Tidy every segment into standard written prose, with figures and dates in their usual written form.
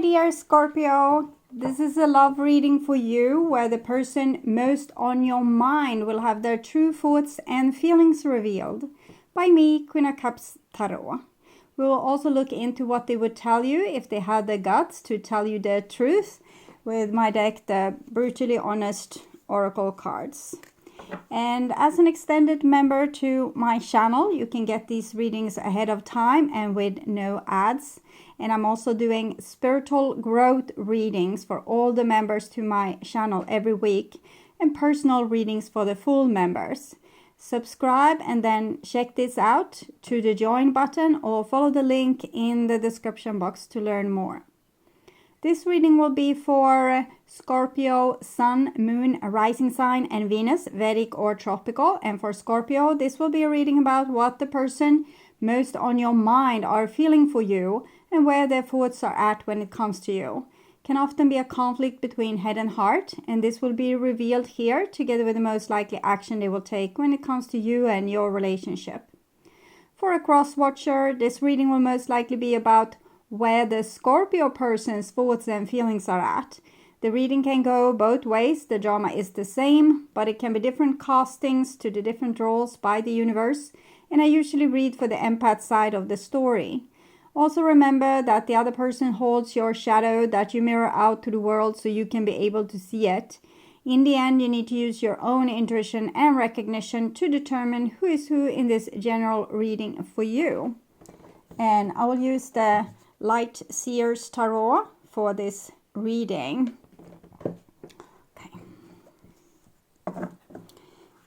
my dear Scorpio. This is a love reading for you where the person most on your mind will have their true thoughts and feelings revealed by me, Queen of Cups Tarot. We will also look into what they would tell you if they had the guts to tell you the truth with my deck, the Brutally Honest Oracle cards. And as an extended member to my channel, you can get these readings ahead of time and with no ads. And I'm also doing spiritual growth readings for all the members to my channel every week and personal readings for the full members. Subscribe and then check this out to the join button or follow the link in the description box to learn more. This reading will be for Scorpio, Sun, Moon, Rising Sign, and Venus, Vedic or Tropical. And for Scorpio, this will be a reading about what the person most on your mind are feeling for you and where their thoughts are at when it comes to you. Can often be a conflict between head and heart, and this will be revealed here together with the most likely action they will take when it comes to you and your relationship. For a cross watcher, this reading will most likely be about where the Scorpio person's thoughts and feelings are at. The reading can go both ways. The drama is the same, but it can be different castings to the different roles by the universe, and I usually read for the empath side of the story. Also remember that the other person holds your shadow that you mirror out to the world so you can be able to see it. In the end, you need to use your own intuition and recognition to determine who is who in this general reading for you. And I will use the Light SEER'S Tarot for this reading. Okay.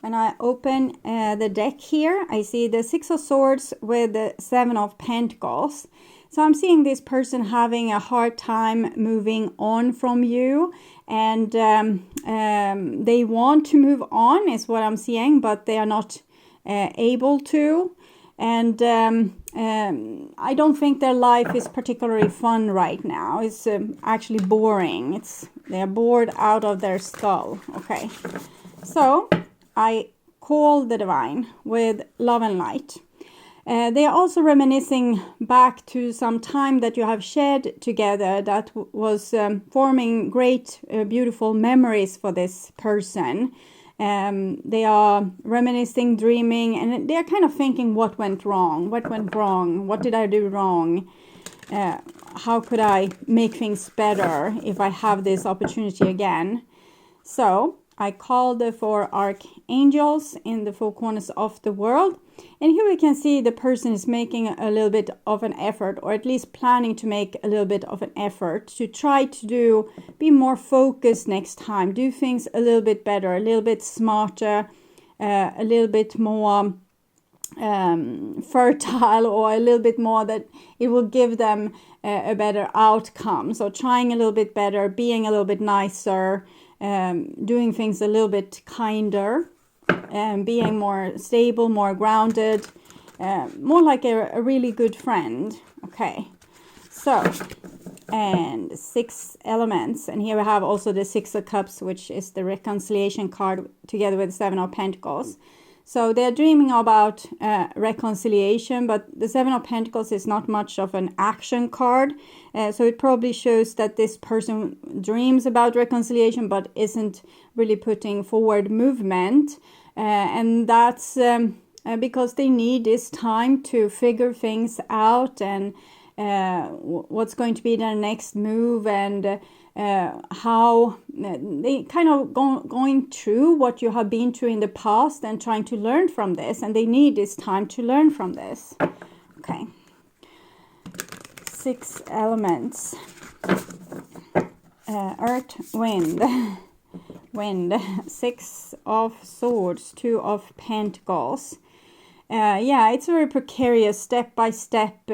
When I open the deck here, I see the Six of Swords with the Seven of Pentacles. So I'm seeing this person having a hard time moving on from you, and they want to move on is what I'm seeing, but they are not able to. And I don't think their life is particularly fun right now. It's actually boring. They're bored out of their skull. Okay, so I call the divine with love and light. They are also reminiscing back to some time that you have shared together that was forming great, beautiful memories for this person. They are reminiscing, dreaming, and they are kind of thinking what went wrong, what did I do wrong, how could I make things better if I have this opportunity again. So I call the four archangels in the four corners of the world, and here we can see the person is making a little bit of an effort, or at least planning to make a little bit of an effort to try to be more focused next time, do things a little bit better, a little bit smarter, a little bit more fertile, or a little bit more that it will give them a better outcome. So trying a little bit better, being a little bit nicer, doing things a little bit kinder, being more stable, more grounded, more like a really good friend. Okay, so, and 6 elements, and here we have also the Six of Cups, which is the reconciliation card together with the Seven of Pentacles. So they're dreaming about reconciliation, but the Seven of Pentacles is not much of an action card. So it probably shows that this person dreams about reconciliation, but isn't really putting forward movement. And that's because they need this time to figure things out and what's going to be their next move, and how they kind of going through what you have been through in the past and trying to learn from this, and they need this time to learn from this. Okay, 6 elements. Earth, wind, wind, 6 of Swords, 2 of Pentacles. Yeah, it's a very precarious step-by-step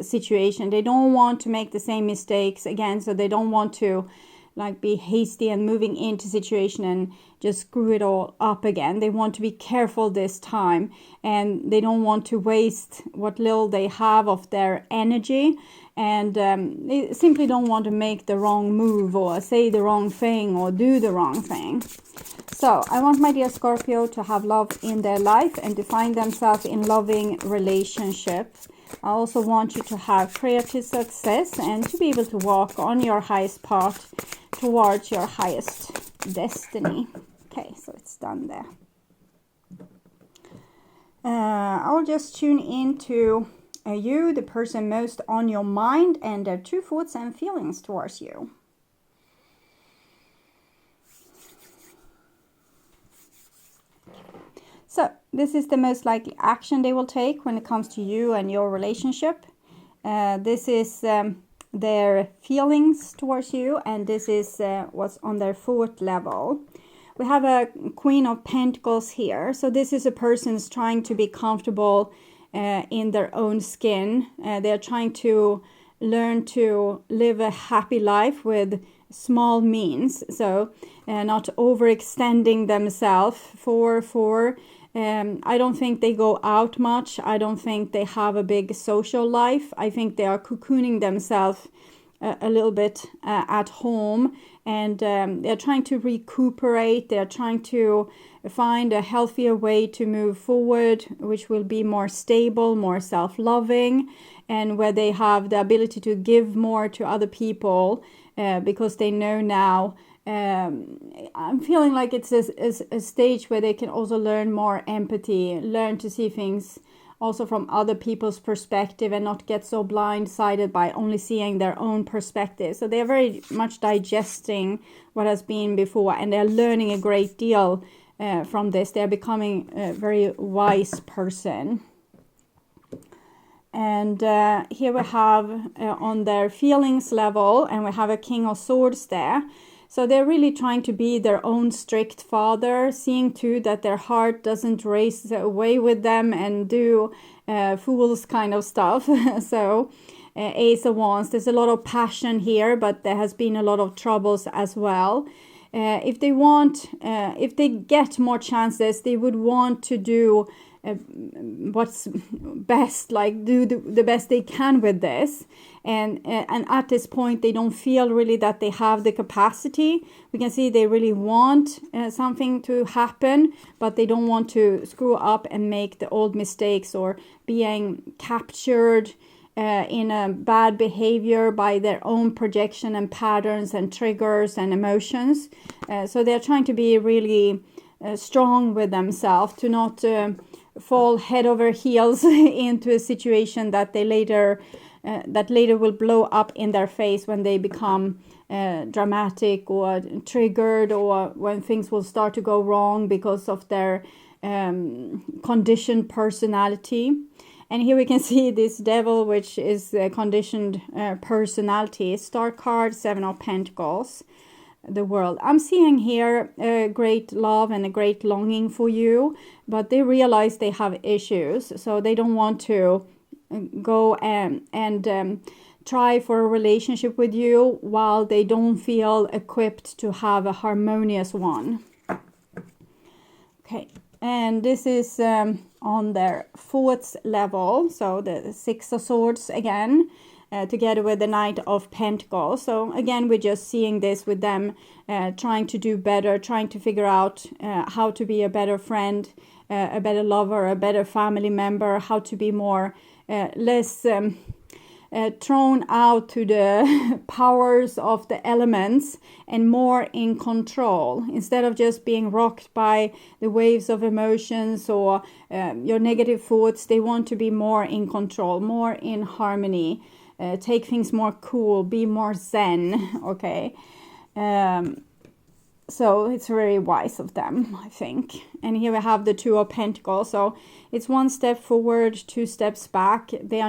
situation. They don't want to make the same mistakes again, so they don't want to like be hasty and moving into situation and just screw it all up again. They want to be careful this time, and they don't want to waste what little they have of their energy, and they simply don't want to make the wrong move or say the wrong thing or do the wrong thing. So I want my dear Scorpio to have love in their life and to find themselves in loving relationship. I also want you to have prayer to success and to be able to walk on your highest path towards your highest destiny. Okay, so it's done there. I'll just tune into you, the person most on your mind, and their true thoughts and feelings towards you. So this is the most likely action they will take when it comes to you and your relationship. This is their feelings towards you, and this is what's on their thought level. We have a Queen of Pentacles here. So this is a person's trying to be comfortable in their own skin. They're trying to learn to live a happy life with small means. So not overextending themselves I don't think they go out much. I don't think they have a big social life. I think they are cocooning themselves a little bit at home, and they're trying to recuperate. They're trying to find a healthier way to move forward, which will be more stable, more self-loving, and where they have the ability to give more to other people because they know now. I'm feeling like it's a stage where they can also learn more empathy, learn to see things also from other people's perspective and not get so blindsided by only seeing their own perspective. So they're very much digesting what has been before, and they're learning a great deal from this. They're becoming a very wise person. And here we have on their feelings level, and we have a King of Swords there. So they're really trying to be their own strict father, seeing too that their heart doesn't race away with them and do fool's kind of stuff. So Ace of Wands, there's a lot of passion here, but there has been a lot of troubles as well. If they get more chances, they would want to do what's best, like do the best they can with this, and at this point they don't feel really that they have the capacity. We can see they really want something to happen, but they don't want to screw up and make the old mistakes or being captured in a bad behavior by their own projection and patterns and triggers and emotions. So they're trying to be really strong with themselves, to not fall head over heels into a situation that they later will blow up in their face when they become dramatic or triggered, or when things will start to go wrong because of their conditioned personality. And here we can see this devil, which is a conditioned personality. Star card, Seven of Pentacles, the World. I'm seeing here a great love and a great longing for you, but they realize they have issues, so they don't want to go and try for a relationship with you while they don't feel equipped to have a harmonious one. Okay, and this is on their thoughts level, so the Six of Swords again, together with the Knight of Pentacles. So again, we're just seeing this with them trying to do better, trying to figure out how to be a better friend, a better lover, a better family member, how to be more less thrown out to the powers of the elements and more in control, instead of just being rocked by the waves of emotions or your negative thoughts. They want to be more in control, more in harmony, take things more cool, be more zen. Okay, so it's very wise of them, I think. And here we have the Two of Pentacles. So it's one step forward, two steps back. They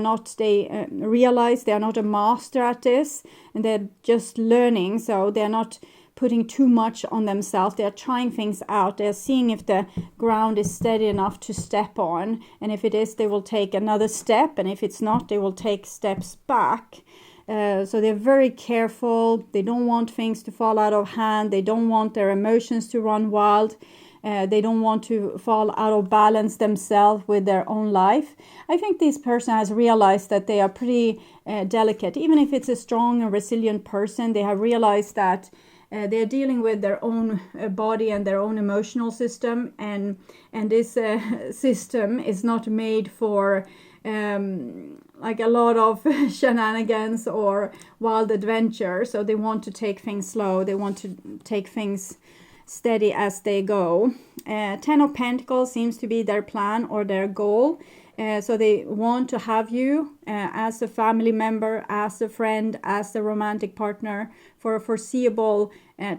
realize they are not a master at this, and they're just learning. So they're not putting too much on themselves. They're trying things out. They're seeing if the ground is steady enough to step on. And if it is, they will take another step. And if it's not, they will take steps back. So they're very careful. They don't want things to fall out of hand. They don't want their emotions to run wild. They don't want to fall out of balance themselves with their own life. I think this person has realized that they are pretty delicate. Even if it's a strong and resilient person, they have realized that they're dealing with their own body and their own emotional system. And this system is not made for like a lot of shenanigans or wild adventure. So they want to take things slow. They want to take things steady as they go. 10 of Pentacles seems to be their plan or their goal. So they want to have you as a family member, as a friend, as a romantic partner for a foreseeable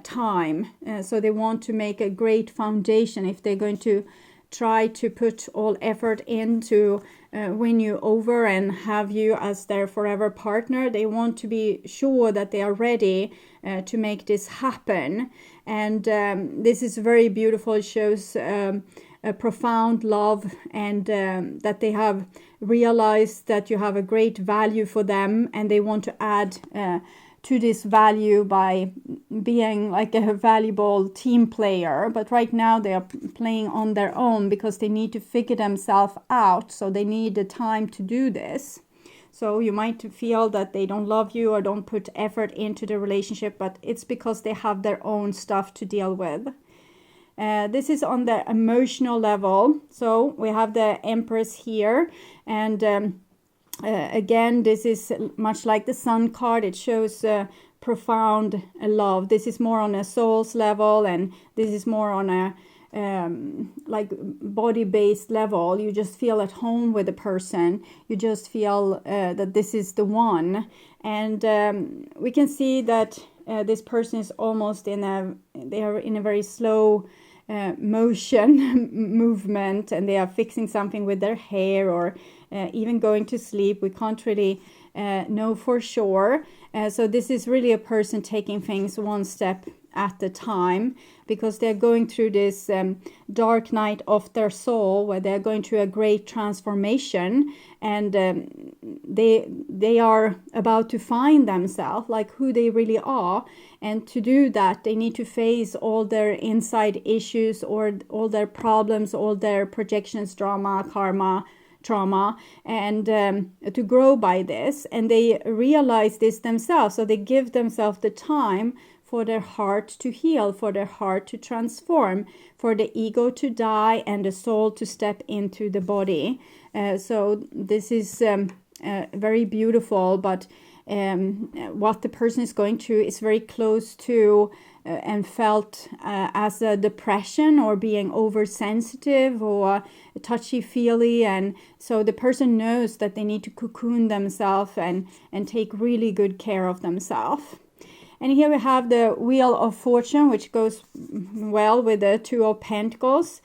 time. So they want to make a great foundation. If they're going to try to put all effort into win you over and have you as their forever partner, they want to be sure that they are ready to make this happen. And this is very beautiful. It shows a profound love, and that they have realized that you have a great value for them, and they want to add to this value by being like a valuable team player. But right now they are playing on their own because they need to figure themselves out. So they need the time to do this. So you might feel that they don't love you or don't put effort into the relationship, but it's because they have their own stuff to deal with. This is on the emotional level. So we have the Empress here, and again, this is much like the Sun card. It shows profound love. This is more on a soul's level, and this is more on a like body-based level. You just feel at home with the person. You just feel that this is the one. And we can see that this person is almost they are in a very slow motion movement, and they are fixing something with their hair or even going to sleep. We can't really know for sure. So this is really a person taking things one step at a time, because they're going through this dark night of their soul, where they're going through a great transformation, and they are about to find themselves, like who they really are. And to do that, they need to face all their inside issues, or all their problems, all their projections, drama, karma, trauma, and to grow by this. And they realize this themselves, so they give themselves the time for their heart to heal, for their heart to transform, for the ego to die and the soul to step into the body. So this is very beautiful, but what the person is going through is very close to and felt as a depression, or being oversensitive or touchy-feely. And so the person knows that they need to cocoon themselves and take really good care of themselves. And here we have the Wheel of Fortune, which goes well with the Two of Pentacles.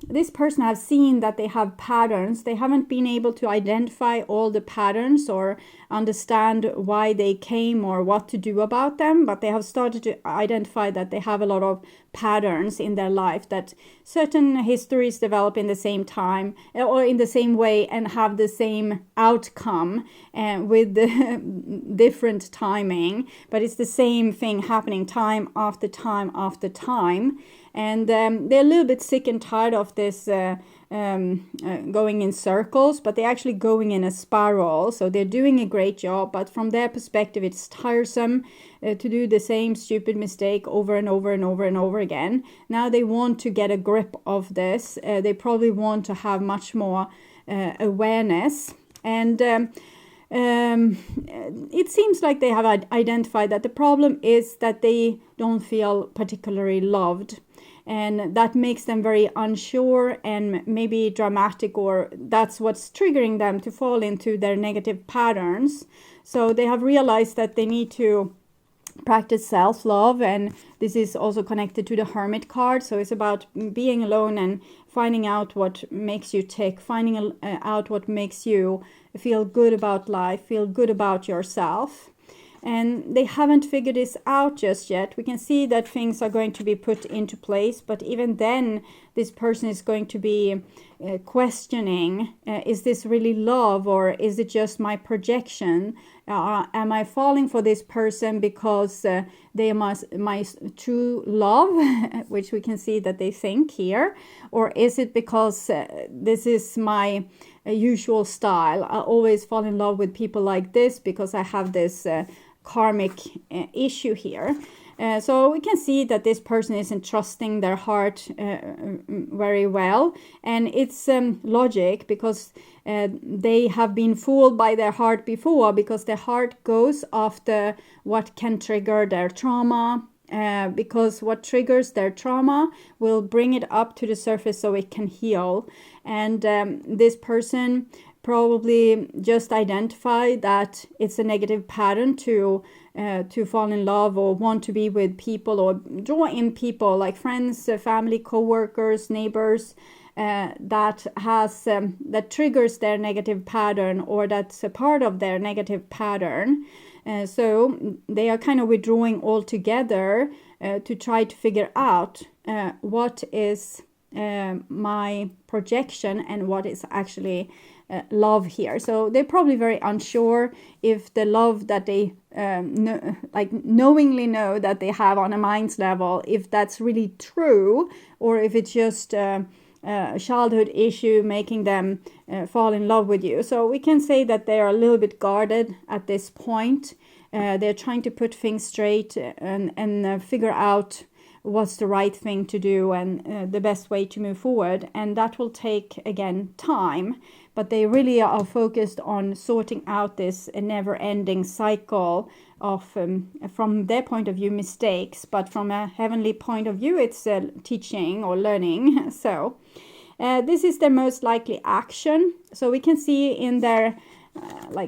This person has seen that they have patterns. They haven't been able to identify all the patterns or understand why they came or what to do about them, but they have started to identify that they have a lot of patterns in their life, that certain histories develop in the same time or in the same way and have the same outcome, with different timing, but it's the same thing happening time after time after time. And they're a little bit sick and tired of this going in circles, but they're actually going in a spiral. So they're doing a great job, but from their perspective, it's tiresome to do the same stupid mistake over and over and over and over again. Now they want to get a grip of this. They probably want to have much more awareness. And it seems like they have identified that the problem is that they don't feel particularly loved. And that makes them very unsure and maybe dramatic, or that's what's triggering them to fall into their negative patterns. So they have realized that they need to practice self-love, and this is also connected to the Hermit card. So it's about being alone and finding out what makes you tick, finding out what makes you feel good about life, feel good about yourself. And they haven't figured this out just yet. We can see that things are going to be put into place, but even then this person is going to be questioning, is this really love, or is it just my projection? Am I falling for this person because they are my true love, which we can see that they think here, or is it because this is my usual style? I always fall in love with people like this because I have this karmic issue here. So we can see that this person isn't trusting their heart very well, and it's logic, because they have been fooled by their heart before, because their heart goes after what can trigger their trauma, because what triggers their trauma will bring it up to the surface so it can heal. And this person probably just identify that it's a negative pattern to fall in love or want to be with people or draw in people like friends, family, co-workers, neighbors, that triggers their negative pattern, or that's a part of their negative pattern. So they are kind of withdrawing altogether to try to figure out what is my projection and what is actually love here. So they're probably very unsure if the love that they knowingly know that they have on a mind's level, if that's really true, or if it's just a childhood issue making them fall in love with you. So we can say that they are a little bit guarded at this point. They're trying to put things straight and figure out what's the right thing to do and the best way to move forward. And that will take, again, time. But they really are focused on sorting out this never-ending cycle of, from their point of view, mistakes. But from a heavenly point of view, it's teaching or learning. So this is their most likely action. So we can see in their,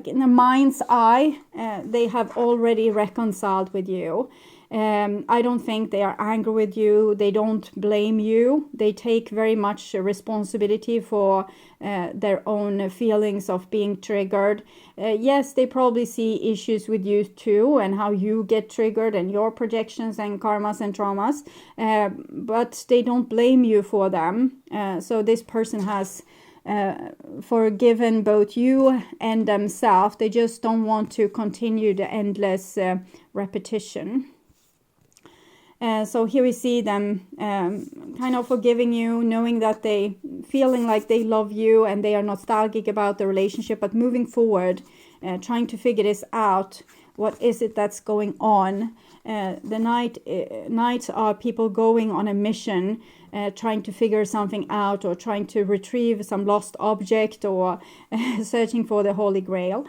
in the mind's eye, they have already reconciled with you. I don't think they are angry with you. They don't blame you. They take very much responsibility for their own feelings of being triggered. Yes, they probably see issues with you too, and how you get triggered and your projections and karmas and traumas, but they don't blame you for them. So this person has forgiven both you and themselves. They just don't want to continue the endless repetition. So here we see them kind of forgiving you, knowing that they feeling like they love you and they are nostalgic about the relationship, but moving forward, trying to figure this out. What is it that's going on? The nights are people going on a mission, trying to figure something out, or trying to retrieve some lost object, or searching for the Holy Grail.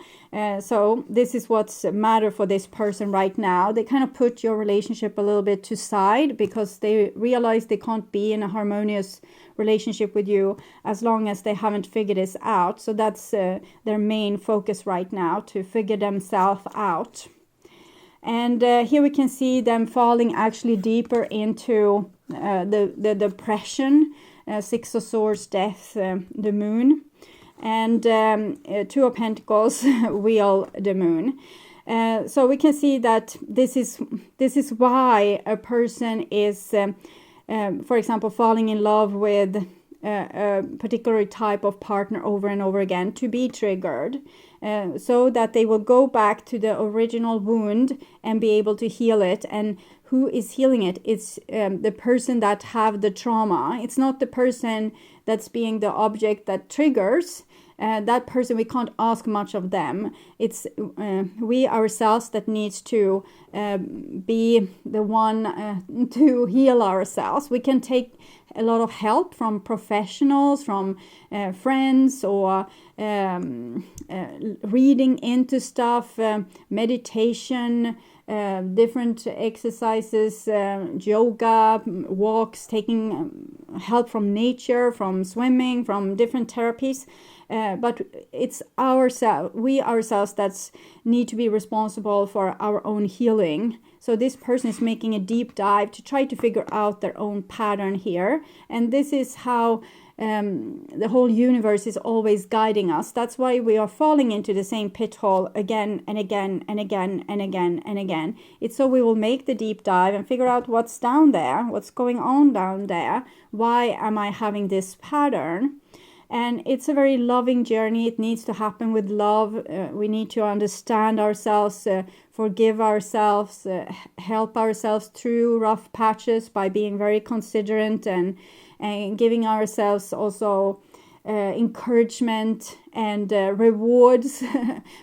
So this is what's matter for this person right now. They kind of put your relationship a little bit to side because they realize they can't be in a harmonious relationship with you as long as they haven't figured this out. So that's their main focus right now, to figure themselves out. And here we can see them falling actually deeper into the depression, Six of Swords, death, the moon, and Two of Pentacles, wheel, the moon. So we can see that this is why a person is, for example, falling in love with a particular type of partner over and over again, to be triggered, so that they will go back to the original wound and be able to heal it. And who is healing it? It's the person that have the trauma. It's not the person that's being the object that triggers. That person, we can't ask much of them. It's we ourselves that needs to be the one to heal ourselves. We can take a lot of help from professionals, from friends, or reading into stuff, meditation, different exercises, yoga, walks, taking help from nature, from swimming, from different therapies. But it's we ourselves that need to be responsible for our own healing. So this person is making a deep dive to try to figure out their own pattern here. And this is how the whole universe is always guiding us. That's why we are falling into the same pit hole again and again and again and again and again. It's so we will make the deep dive and figure out what's down there, what's going on down there. Why am I having this pattern? And it's a very loving journey. It needs to happen with love. We need to understand ourselves, forgive ourselves, help ourselves through rough patches by being very considerate and giving ourselves also encouragement and rewards.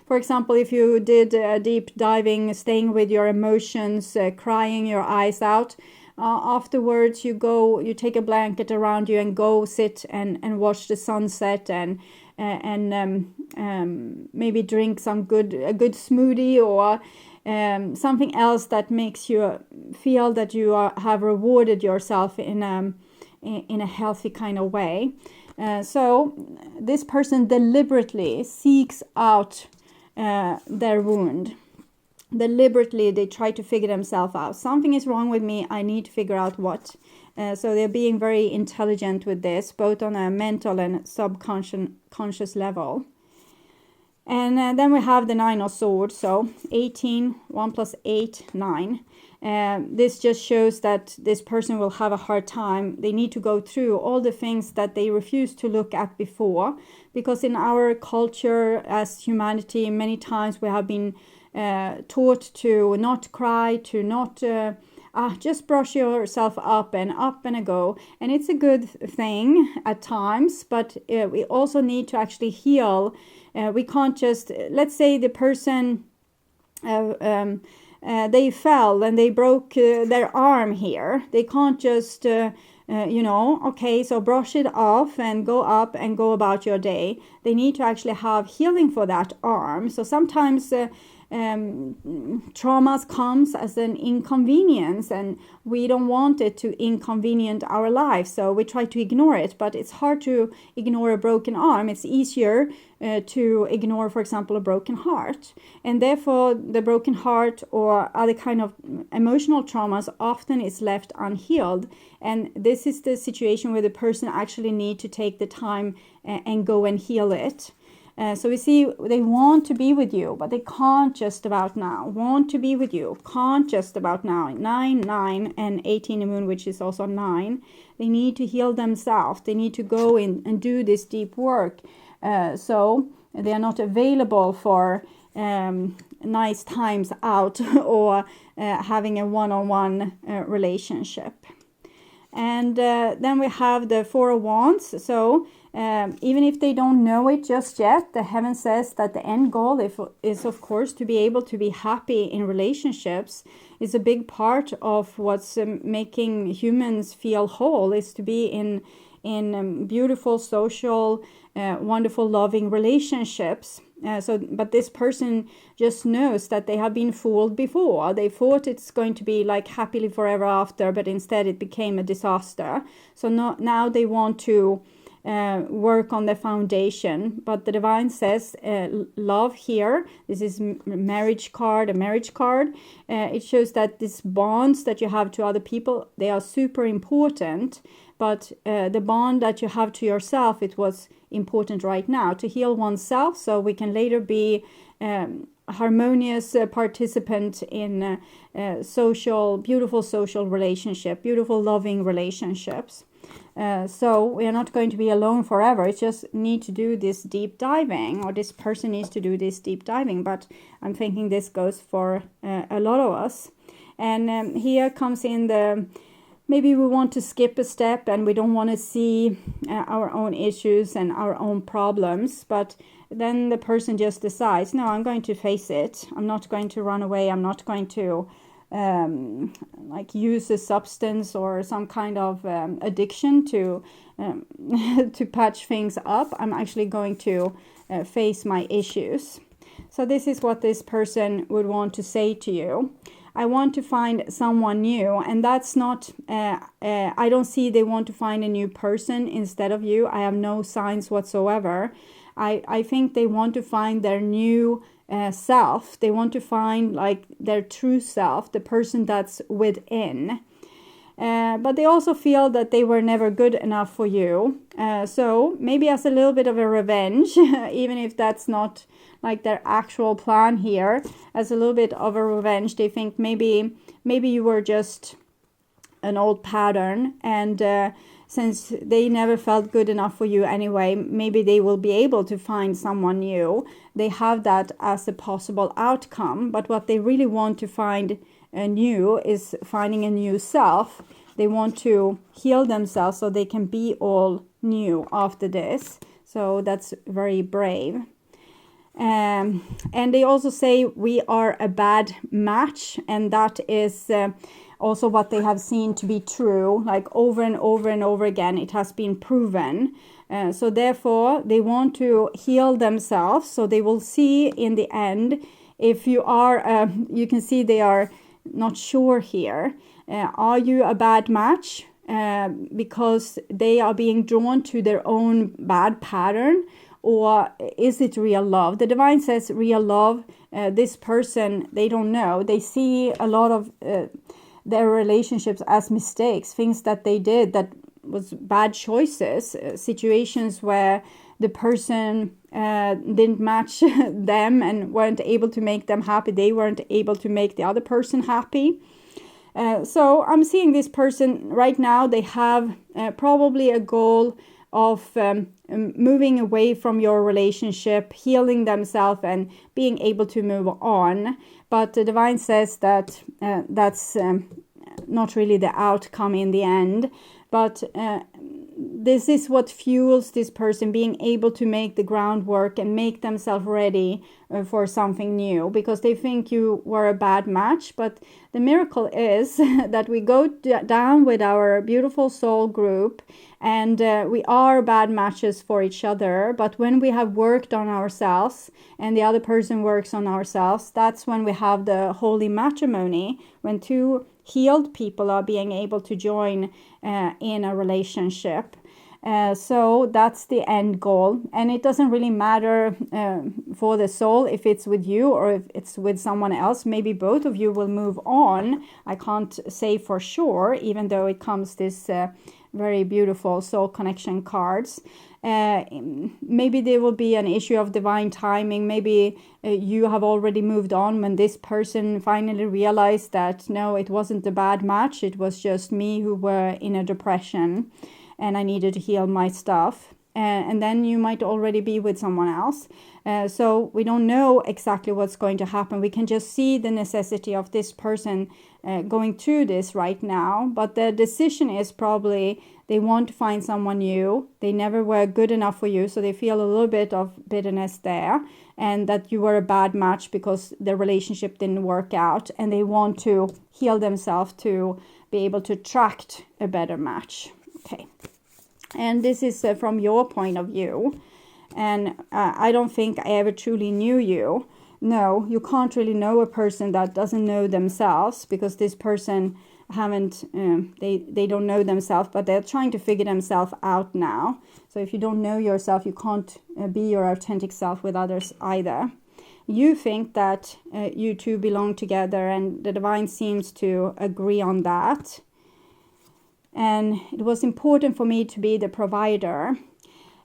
For example, if you did deep diving, staying with your emotions, crying your eyes out, afterwards you take a blanket around you and go sit and watch the sunset and maybe drink a good smoothie or something else that makes you feel that you have rewarded yourself in a healthy kind of way. So this person deliberately seeks out their wound. Deliberately, they try to figure themselves out. Something is wrong with me. I need to figure out what. So they're being very intelligent with this, both on a mental and subconscious level. And then we have the 9 of Swords. So 18, 1 plus 8, 9. This just shows that this person will have a hard time. They need to go through all the things that they refused to look at before. Because in our culture as humanity, many times we have been taught to not cry, to not just brush yourself up and a go. And it's a good thing at times, but we also need to actually heal. We can't just, let's say the person they fell and they broke their arm here. They can't just okay, so brush it off and go up and go about your day. They need to actually have healing for that arm. So sometimes traumas comes as an inconvenience, and we don't want it to inconvenient our life, so we try to ignore it. But it's hard to ignore a broken arm. It's easier to ignore, for example, a broken heart. And therefore the broken heart or other kind of emotional traumas often is left unhealed. And this is the situation where the person actually need to take the time and go and heal it. So we see they want to be with you, but they can't just about now. Want to be with you, can't just about now. 9, 9, and 18 the moon, which is also 9. They need to heal themselves. They need to go in and do this deep work. So they are not available for nice times out or having a one-on-one relationship. And then we have the 4 of Wands. So even if they don't know it just yet, the heaven says that the end goal is of course to be able to be happy in relationships. Is a big part of what's making humans feel whole, is to be in beautiful, social, wonderful, loving relationships. But this person just knows that they have been fooled before. They thought it's going to be like happily forever after, but instead it became a disaster. So now they want to work on the foundation. But the divine says love here. This is a marriage card. It shows that these bonds that you have to other people, they are super important. But the bond that you have to yourself, it was important right now to heal oneself, so we can later be harmonious participant in beautiful social relationship, beautiful loving relationships. So we are not going to be alone forever. It's just need to do this deep diving, or this person needs to do this deep diving. But I'm thinking this goes for a lot of us. And here comes in the, maybe we want to skip a step and we don't want to see our own issues and our own problems. But then the person just decides, no, I'm going to face it. I'm not going to run away. I'm not going to use a substance or some kind of addiction to patch things up. I'm actually going to face my issues. So this is what this person would want to say to you. I want to find someone new, and that's not, I don't see they want to find a new person instead of you. I have no signs whatsoever. I think they want to find their new self. They want to find like their true self, the person that's within. But they also feel that they were never good enough for you. So maybe as a little bit of a revenge, even if that's not like their actual plan here, as a little bit of a revenge, they think maybe you were just an old pattern, and since they never felt good enough for you anyway, maybe they will be able to find someone new. They have that as a possible outcome, but what they really want to find new is finding a new self. They want to heal themselves so they can be all new after this. So that's very brave. And they also say we are a bad match, and that is also what they have seen to be true, like over and over and over again. It has been proven. So therefore, they want to heal themselves. So they will see in the end if you are, you can see they are not sure here. Are you a bad match? Because they are being drawn to their own bad pattern, or is it real love? The divine says real love. This person, they don't know. They see a lot of their relationships as mistakes, things that they did that was bad choices, situations where the person didn't match them and weren't able to make them happy. They weren't able to make the other person happy. So I'm seeing this person right now, they have probably a goal of moving away from your relationship, healing themselves and being able to move on. But the divine says that that's not really the outcome in the end. But this is what fuels this person being able to make the groundwork and make themselves ready for something new, because they think you were a bad match. But the miracle is that we go down with our beautiful soul group, and we are bad matches for each other. But when we have worked on ourselves and the other person works on ourselves, that's when we have the holy matrimony, when two healed people are being able to join in a relationship. So that's the end goal. And it doesn't really matter for the soul if it's with you or if it's with someone else. Maybe both of you will move on. I can't say for sure, even though it comes this very beautiful soul connection cards. Maybe there will be an issue of divine timing. Maybe you have already moved on when this person finally realized that no, it wasn't a bad match. It was just me who were in a depression and I needed to heal my stuff. And then you might already be with someone else. So we don't know exactly what's going to happen. We can just see the necessity of this person going through this right now. But the decision is probably they want to find someone new. They never were good enough for you, so they feel a little bit of bitterness there. And that you were a bad match because the relationship didn't work out. And they want to heal themselves to be able to attract a better match. Okay. And this is from your point of view. And I don't think I ever truly knew you. No, you can't really know a person that doesn't know themselves, because this person haven't, they don't know themselves, but they're trying to figure themselves out now. So if you don't know yourself, you can't be your authentic self with others either. You think that you two belong together, and the divine seems to agree on that. And it was important for me to be the provider.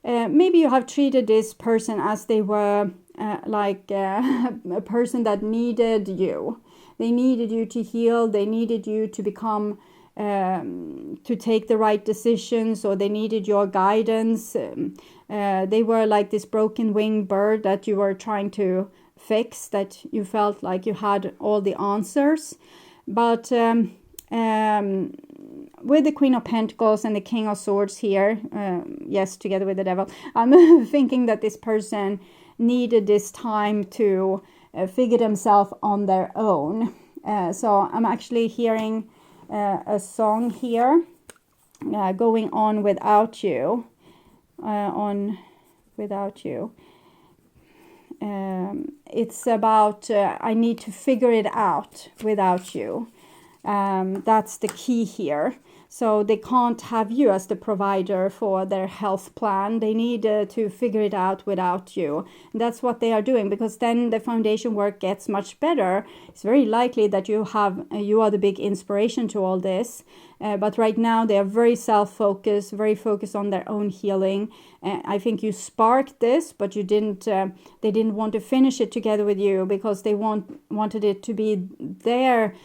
Maybe you have treated this person as they were like a person that needed you. They needed you to heal. They needed you to become, to take the right decisions, or they needed your guidance. They were like this broken winged bird that you were trying to fix, that you felt like you had all the answers. But with the Queen of Pentacles and the King of Swords here, yes, together with the Devil, I'm thinking that this person needed this time to figure themselves on their own. So I'm actually hearing a song here, going on without you, without you. It's about I need to figure it out without you. That's the key here. So they can't have you as the provider for their health plan. They need to figure it out without you. And that's what they are doing, because then the foundation work gets much better. It's very likely that you are the big inspiration to all this. But right now they are very self-focused, very focused on their own healing. I think you sparked this, but you didn't. They didn't want to finish it together with you, because they wanted it to be their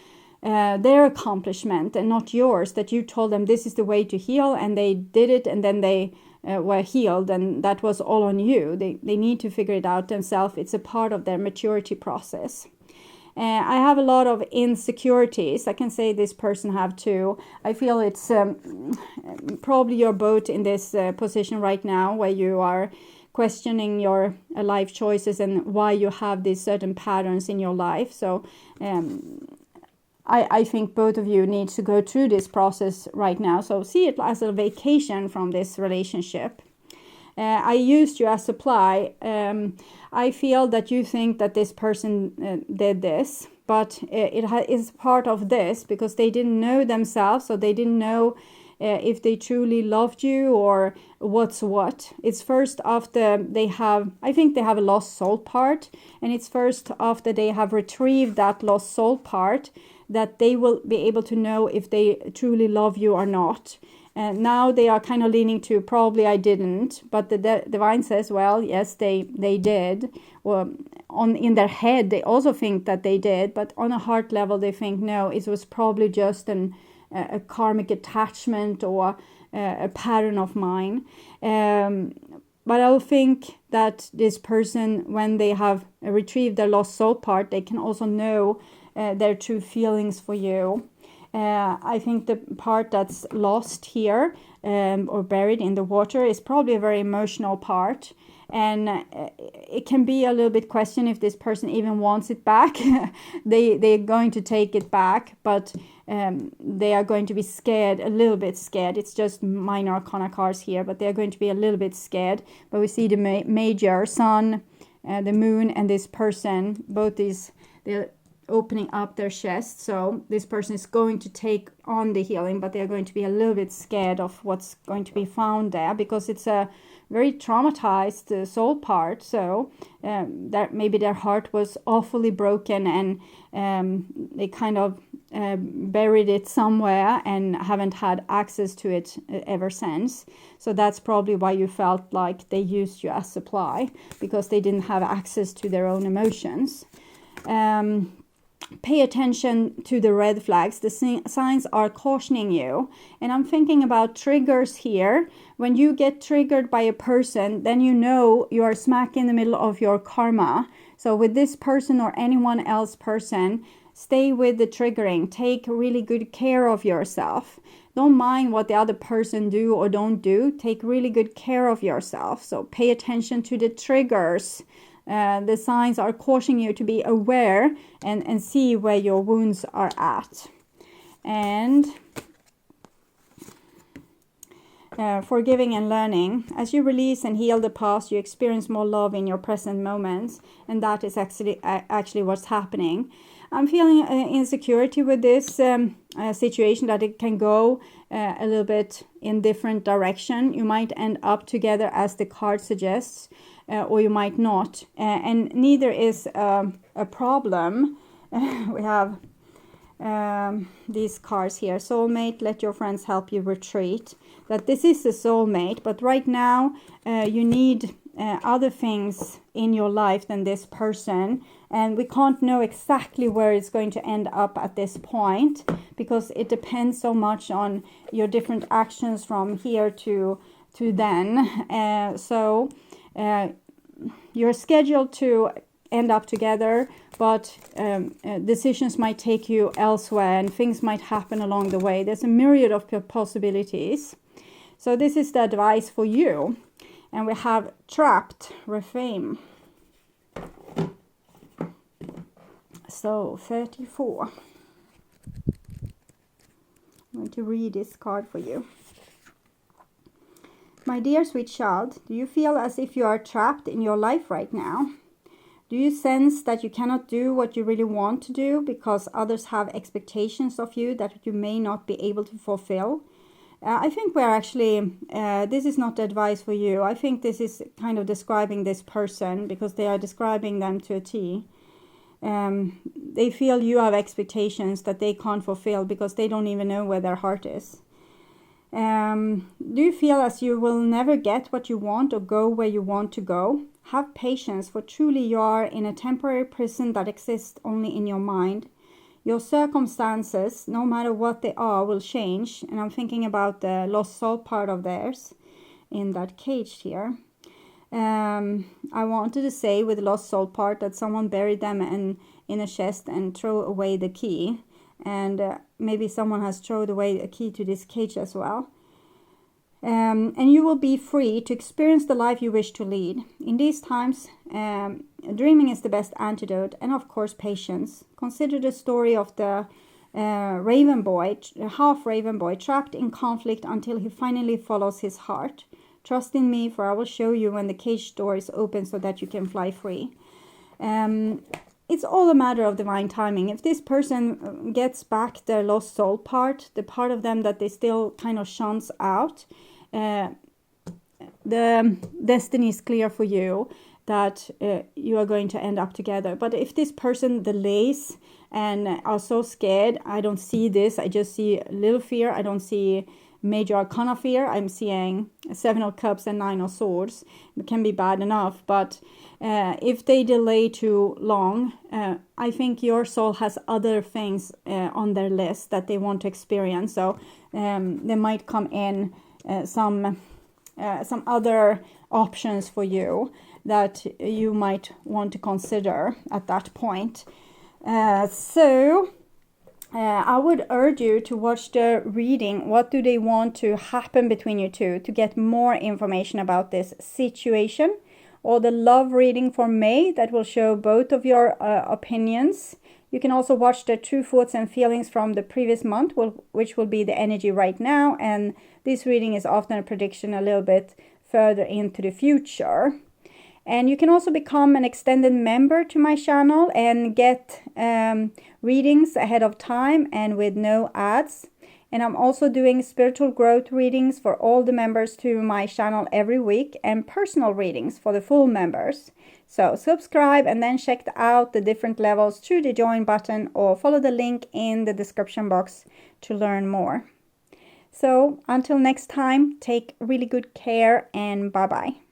accomplishment and not yours, that you told them this is the way to heal, and they did it, and then they were healed, and that was all on you. They need to figure it out themselves. It's a part of their maturity process. I have a lot of insecurities. I can say this person have too. I feel it's probably you're both in this position right now where you are questioning your life choices and why you have these certain patterns in your life. So I think both of you need to go through this process right now. So see it as a vacation from this relationship. I used you as supply. I feel that you think that this person did this, but it is part of this because they didn't know themselves, so they didn't know if they truly loved you or what's what. It's first after they have, I think they have a lost soul part, and it's first after they have retrieved that lost soul part that they will be able to know if they truly love you or not. And now they are kind of leaning to probably I didn't, but the divine says, well, yes, they did. Well, in their head, they also think that they did, but on a heart level, they think, no, it was probably just a karmic attachment or a pattern of mine. But I think that this person, when they have retrieved their lost soul part, they can also know their true feelings for you. I think the part that's lost here or buried in the water is probably a very emotional part. And it can be a little bit questioned if this person even wants it back. They're going to take it back, but they are going to be scared, a little bit scared. It's just minor arcana cards here, but they're going to be a little bit scared. But we see the major sun, the moon, and this person, both these, they're opening up their chest. So this person is going to take on the healing, but they're going to be a little bit scared of what's going to be found there because it's a very traumatized soul part. So that maybe their heart was awfully broken and they kind of buried it somewhere and haven't had access to it ever since. So that's probably why you felt like they used you as supply, because they didn't have access to their own emotions. Pay attention to the red flags. The signs are cautioning you. And I'm thinking about triggers here. When you get triggered by a person, then you know you are smack in the middle of your karma. So with this person or anyone else person, stay with the triggering. Take really good care of yourself. Don't mind what the other person do or don't do. Take really good care of yourself. So pay attention to the triggers. The signs are cautioning you to be aware and see where your wounds are at. And forgiving and learning. As you release and heal the past, you experience more love in your present moments. And that is actually what's happening. I'm feeling insecurity with this situation, that it can go a little bit in different direction. You might end up together as the card suggests. Or you might not, and neither is a problem. We have these cards here. Soulmate, let your friends help you retreat. That this is a soulmate, but right now you need other things in your life than this person, and we can't know exactly where it's going to end up at this point because it depends so much on your different actions from here to then. So you're scheduled to end up together, but decisions might take you elsewhere and things might happen along the way. There's a myriad of possibilities. So this is the advice for you. And we have trapped, reframe. So 34. I'm going to read this card for you. My dear sweet child, do you feel as if you are trapped in your life right now? Do you sense that you cannot do what you really want to do because others have expectations of you that you may not be able to fulfill? I think we're actually, this is not advice for you. I think this is kind of describing this person because they are describing them to a T. They feel you have expectations that they can't fulfill because they don't even know where their heart is. Do you feel as you will never get what you want or go where you want to go? Have patience, for truly you are in a temporary prison that exists only in your mind. Your circumstances, no matter what they are, will change. And I'm thinking about the lost soul part of theirs in that cage here. I wanted to say with the lost soul part that someone buried them in a chest and throw away the key. And maybe someone has thrown away a key to this cage as well. And you will be free to experience the life you wish to lead. In these times, dreaming is the best antidote, and of course patience. Consider the story of the raven boy, half raven boy, trapped in conflict until he finally follows his heart. Trust in me, for I will show you when the cage door is open so that you can fly free. It's all a matter of divine timing. If this person gets back their lost soul part, the part of them that they still kind of shuns out, the destiny is clear for you that you are going to end up together. But if this person delays and are so scared, I don't see this, I just see a little fear, I don't see major arcana fear, I'm seeing 7 of Cups and 9 of Swords. It can be bad enough, but if they delay too long, I think your soul has other things on their list that they want to experience. So there might come in some other options for you that you might want to consider at that point. I would urge you to watch the reading. What do they want to happen between you two, to get more information about this situation, or the love reading for May that will show both of your opinions. You can also watch the true thoughts and feelings from the previous month, which will be the energy right now, and this reading is often a prediction a little bit further into the future. And you can also become an extended member to my channel and get readings ahead of time and with no ads. And I'm also doing spiritual growth readings for all the members to my channel every week, and personal readings for the full members. So subscribe and then check out the different levels through the join button, or follow the link in the description box to learn more. So until next time, take really good care and bye-bye.